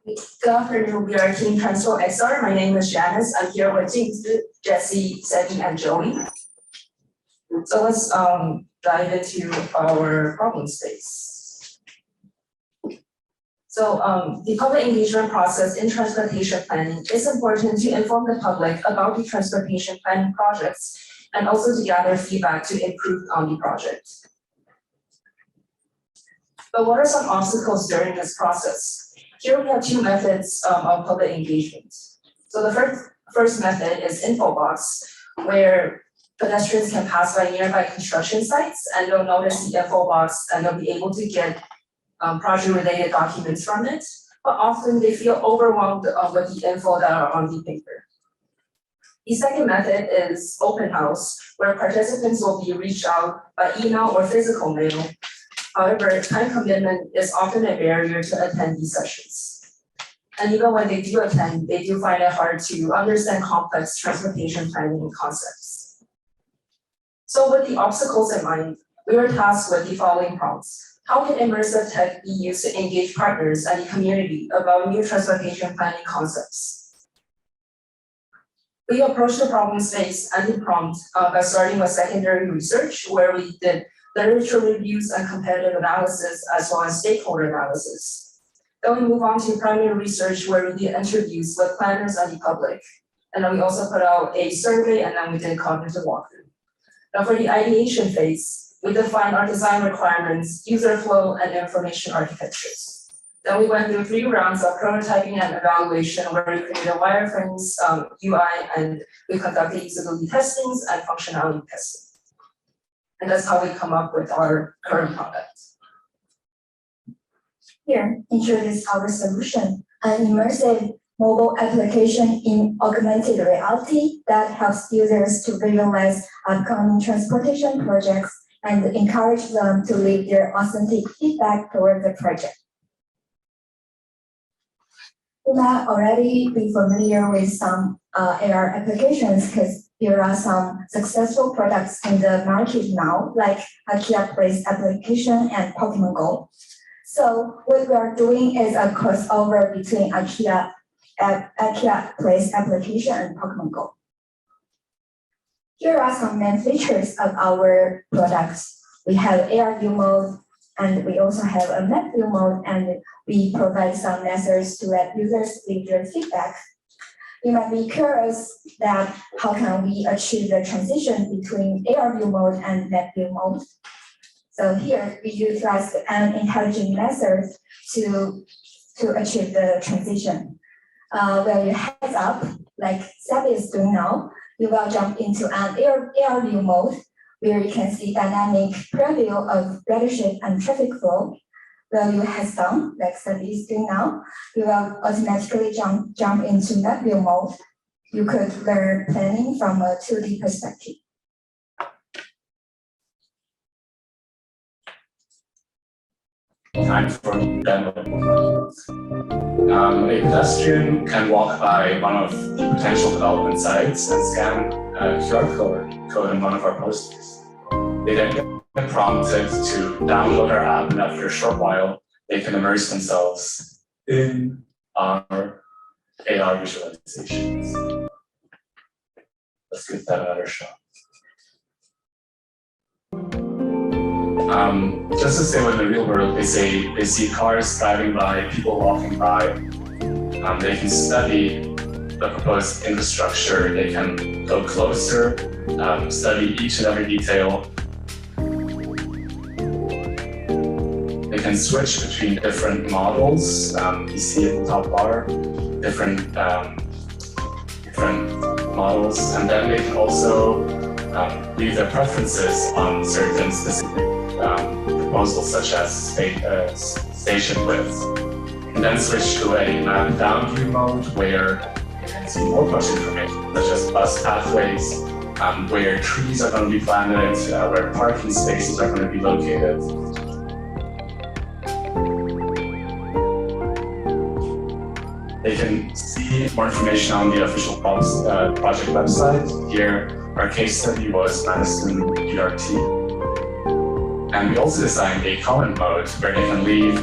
Good afternoon, we are Team TranspoXR. My name is Janice. I'm here with James, Jesse, Seti, and Joey. So let's dive into our problem space. So the public engagement process in transportation planning is important to inform the public about the transportation planning projects and also to gather feedback to improve on the project. But what are some obstacles during this process? Here we have two methods of public engagement. So the first method is info box, where pedestrians can pass by nearby construction sites and they'll notice the info box and they'll be able to get project-related documents from it. But often they feel overwhelmed with the info that are on the paper. The second method is open house, where participants will be reached out by email or physical mail. However, time commitment is often a barrier to attend these sessions. And even when they do attend, they do find it hard to understand complex transportation planning concepts. So with the obstacles in mind, we were tasked with the following prompts. How can immersive tech be used to engage partners and the community about new transportation planning concepts? We approached the problem space and the prompt by starting with secondary research, where we did literature reviews and competitive analysis, as well as stakeholder analysis. Then we move on to primary research, where we did interviews with planners and the public. And then we also put out a survey, and then we did cognitive walkthrough. Now for the ideation phase, we defined our design requirements, user flow, and information architectures. Then we went through 3 rounds of prototyping and evaluation, where we created wireframes, UI, and we conducted usability testings and functionality testing. And that's how we come up with our current product. Here, introduce our solution, an immersive mobile application in augmented reality that helps users to visualize upcoming transportation projects and encourage them to leave their authentic feedback toward the project. You might already be familiar with some AR applications because there are some successful products in the market now, like IKEA Place application and Pokemon Go. So what we are doing is a crossover between IKEA Place application and Pokemon Go. Here are some main features of our products. We have AR view mode, and we also have a map view mode, and we provide some methods to let users leave their feedback. You might be curious that how can we achieve the transition between AR view mode and map view mode? So here we utilize an intelligent method to achieve the transition. Where you heads up, like Sabi is doing now, you will jump into an AR view mode where you can see dynamic preview of ridership and traffic flow. Where you heads down, like Sabi is doing now, you will automatically jump into map view mode. You could learn planning from a 2D perspective. Time for demo. A pedestrian can walk by one of the potential development sites and scan a QR code in one of our posters. They then get prompted to download our app, and after a short while, they can immerse themselves in our AR visualizations. Let's give that another shot. Just to say, in the real world, they see cars driving by, people walking by. They can study the proposed infrastructure. They can go closer, study each and every detail. They can switch between different models. You see at the top bar, different models, and then they can also leave their preferences on certain specific proposals, such as station width. And then switch to a map down view mode, where you can see more push information, such as bus pathways, where trees are going to be planted, where parking spaces are going to be located. They can see more information on the official project website. Here, our case study was Madison BRT. And we also designed a comment mode where they can leave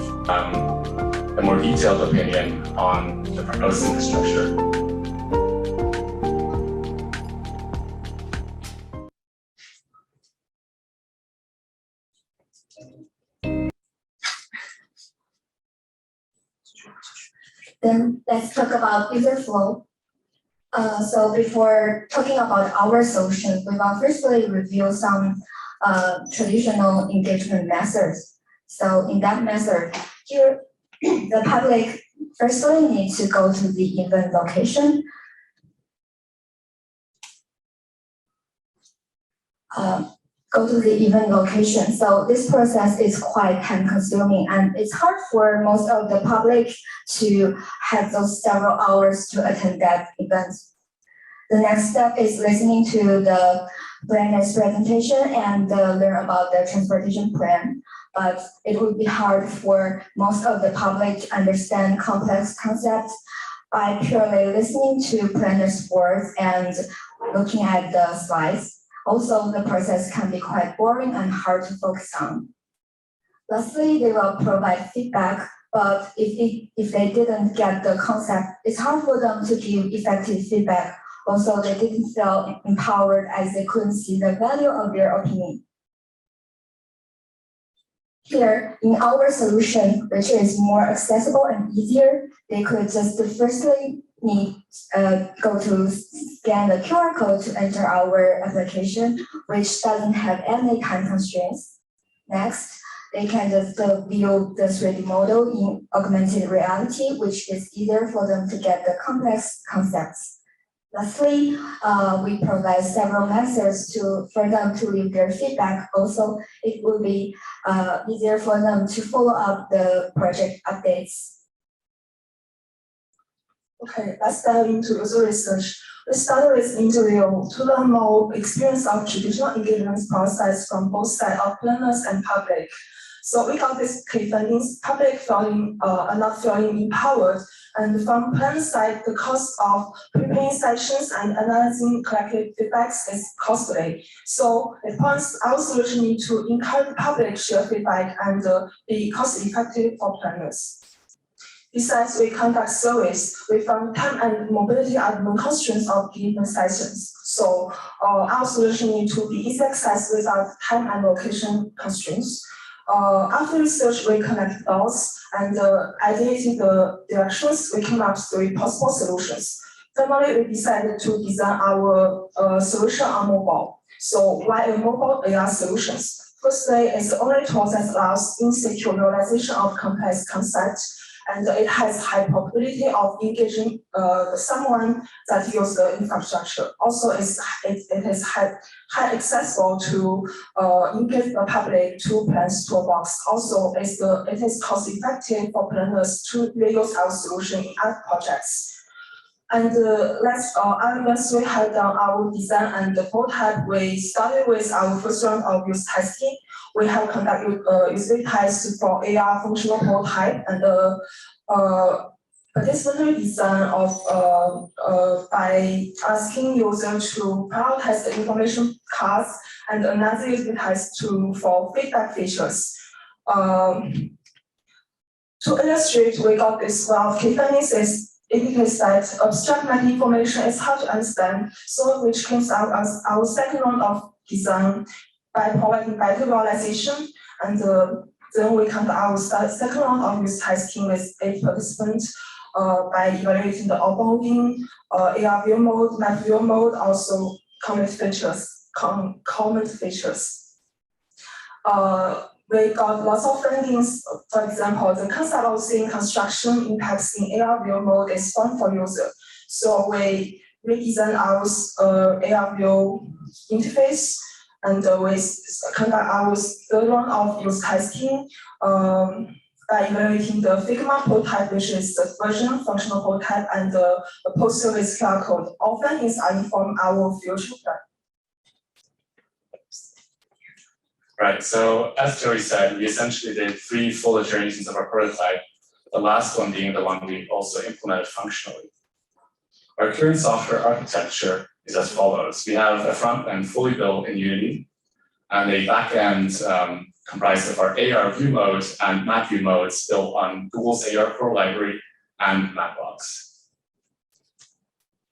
a more detailed opinion on the proposed infrastructure. Then let's talk about user flow. So before talking about our solution, we will firstly review some traditional engagement methods. So in that method, here the public firstly needs to go to the event location. So this process is quite time consuming and it's hard for most of the public to have those several hours to attend that event. The next step is listening to the planner's presentation and learn about the transportation plan. But it would be hard for most of the public to understand complex concepts by purely listening to planner's words and looking at the slides. Also, the process can be quite boring and hard to focus on. Lastly, they will provide feedback, but if they didn't get the concept, it's hard for them to give effective feedback. Also, they didn't feel empowered as they couldn't see the value of their opinion. Here, in our solution, which is more accessible and easier, they could just firstly go to scan the QR code to enter our application, which doesn't have any time constraints. Next, they can just view the 3D model in augmented reality, which is easier for them to get the complex concepts. Lastly, we provide several methods for them to leave their feedback. Also, it will be easier for them to follow up the project updates. Okay, let's dive into user research. We started with interview to learn more experience of traditional engagement process from both sides of planners and public. So we got these key findings: public are not feeling empowered, and from planner side, the cost of preparing sessions and analyzing collected feedbacks is costly. So it points our solution need to encourage public share feedback and be cost effective for planners. Besides, we conduct surveys. We found time and mobility are the main constraints of given sessions. So our solution needs to be easy access without time and location constraints. After research, we connect dots and ideating the directions. We came up with 3 possible solutions. Finally, we decided to design our solution on mobile. So why a mobile AR solutions? Firstly, it's the only tool that allows in-situ realization of complex concepts, and it has high probability of engaging someone that uses the infrastructure. Also, it is high accessible to engage the public to plans toolbox. Also, it is cost effective for planners to reuse our solution in other projects. And once we had done our design and the prototype, we started with our first round of use testing. We have conducted user tests for AR functional prototype and participatory design by asking users to prioritize the information cards and another user test for feedback features. To illustrate, we got this well key findings indicates that abstract meta information is hard to understand, so which comes out as our second round of design by providing better visualization, and then we conduct our second round of use testing with 8 participants by evaluating the onboarding, AR view mode, map view mode, also comment features. We got lots of findings. For example, the concept of seeing construction impacts in AR view mode is fun for users. So we redesigned our AR view interface, and we conduct our third round of use testing by evaluating the Figma prototype, which is the version functional prototype, and the post-service QR code. All findings are inform our future plan. Right, so as Joey said, we essentially did 3 full iterations of our prototype, the last one being the one we also implemented functionally. Our current software architecture is as follows. We have a front end fully built in Unity. and a backend comprised of our AR view mode and map view modes built on Google's AR Pro library and Mapbox.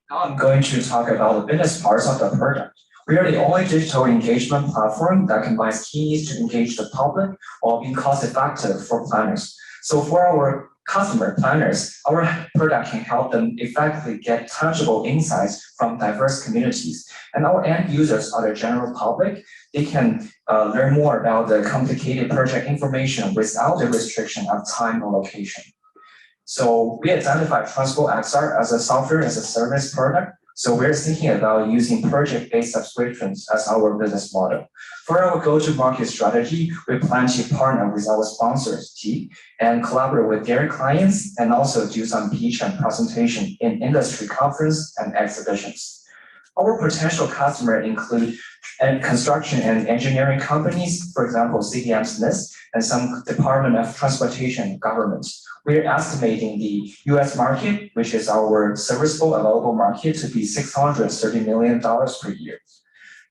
Now I'm going to talk about the business parts of the product. We are the only digital engagement platform that combines key needs to engage the public while being cost-effective for planners. So for our customer planners, our product can help them effectively get tangible insights from diverse communities. And our end users are the general public. They can learn more about the complicated project information without the restriction of time or location. So we identified TranspoXR as a software as a service product. So we're thinking about using project-based subscriptions as our business model. For our go-to-market strategy, we plan to partner with our sponsors team and collaborate with their clients and also do some pitch and presentation in industry conference and exhibitions. Our potential customers include construction and engineering companies, for example, CDM Smith, and some Department of Transportation governments. We're estimating the US market, which is our serviceable available market, to be $630 million per year.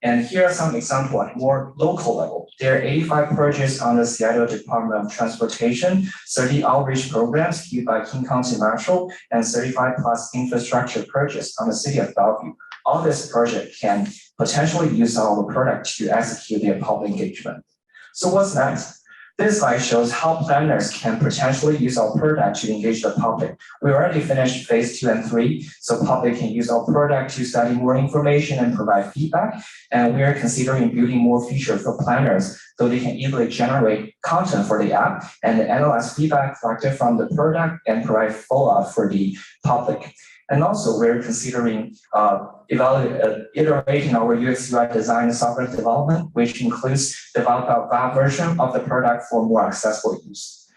And here are some examples at more local level. There are 85 projects on the Seattle Department of Transportation, 30 outreach programs held by King County Metro, and 35 plus infrastructure projects on the city of Bellevue. All this project can potentially use our product to execute their public engagement. So what's next? This slide shows how planners can potentially use our product to engage the public. We already finished phase 2 and 3, so public can use our product to study more information and provide feedback. And we are considering building more features for planners so they can easily generate content for the app and analyze feedback collected from the product and provide follow-up for the public. And also, we're considering iterating our UX UI design software development, which includes develop a web version of the product for more accessible use.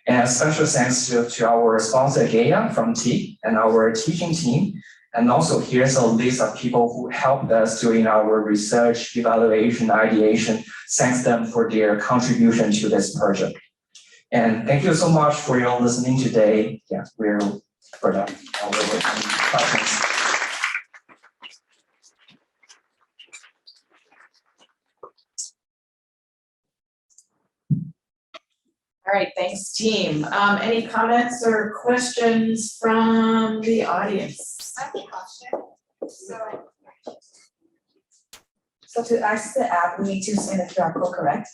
And special thanks to our sponsor Gaia from T and our teaching team. And also, here's a list of people who helped us during our research, evaluation, ideation. Thanks them for their contribution to this project. And thank you so much for your listening today. Yeah, we're for that. All right, thanks, team. Any comments or questions from the audience? I have a question. So to access the app, we need to scan the QR code, correct?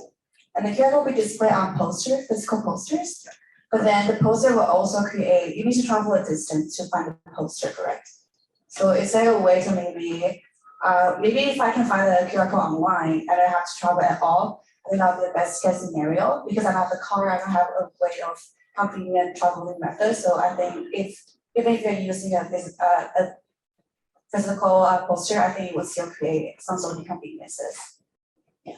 And the QR code will be displayed on physical posters. But then the poster will also you need to travel a distance to find the poster, correct? So is there a way to maybe if I can find the QR code online and I don't have to travel at all, I think that'll be the best case scenario because I have the car, I don't have a way of convenient traveling method. So I think even if you're using a physical poster, I think it would still create some sort of inconveniences. Yeah.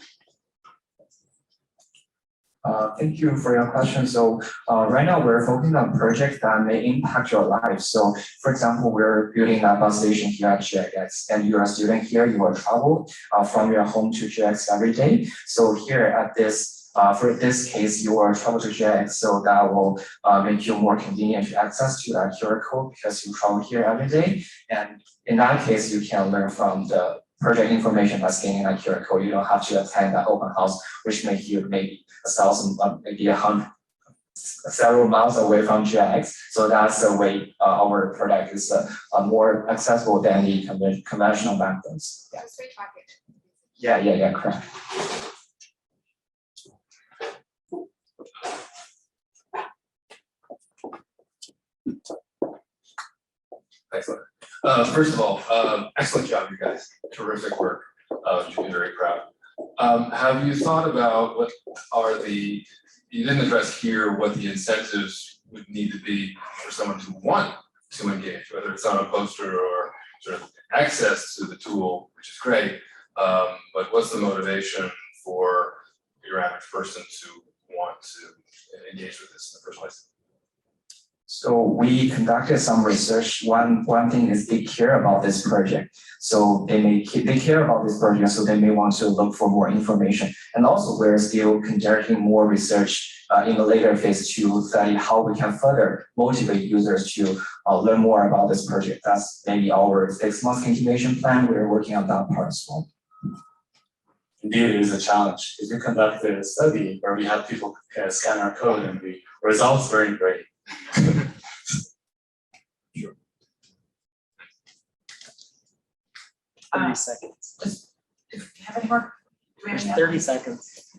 Thank you for your question. So right now we're focusing on projects that may impact your life. So for example, we're building a bus station here at GX, and you're a student here, you will travel from your home to GX every day. So here at this, for this case, you will travel to GX, so that will make you more convenient to access to that QR code because you travel here every day. And in that case, you can learn from the project information by scanning that QR code. You don't have to attend that open house, which makes you maybe 1,000, maybe 100, several miles away from GX. So that's the way our product is more accessible than the conventional methods. Yeah. Yeah, correct. Excellent. First of all, excellent job, you guys. Terrific work. You should be very proud. Have you thought about what are you didn't address here what the incentives would need to be for someone to want to engage, whether it's on a poster or sort of access to the tool, which is great. But what's the motivation for your average person to want to engage with this in the first place? So we conducted some research. One thing is they care about this project. So they care about this project, so they may want to look for more information. And also we're still conducting more research in the later phase to study how we can further motivate users to learn more about this project. That's maybe our 6 month continuation plan. We're working on that part as well. indeed it is a challenge. If you conducted a study where we had people scan our code and the results weren't great. Sure. 30 seconds. Do you have any more? Do we have There's any other- 30 seconds.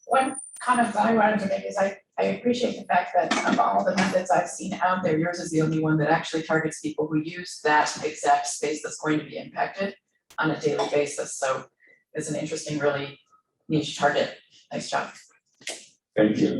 One comment that I wanted to make is I appreciate the fact that of all the methods I've seen out there, yours is the only one that actually targets people who use that exact space that's going to be impacted on a daily basis. So it's an interesting, really niche target. Nice job. Thank you.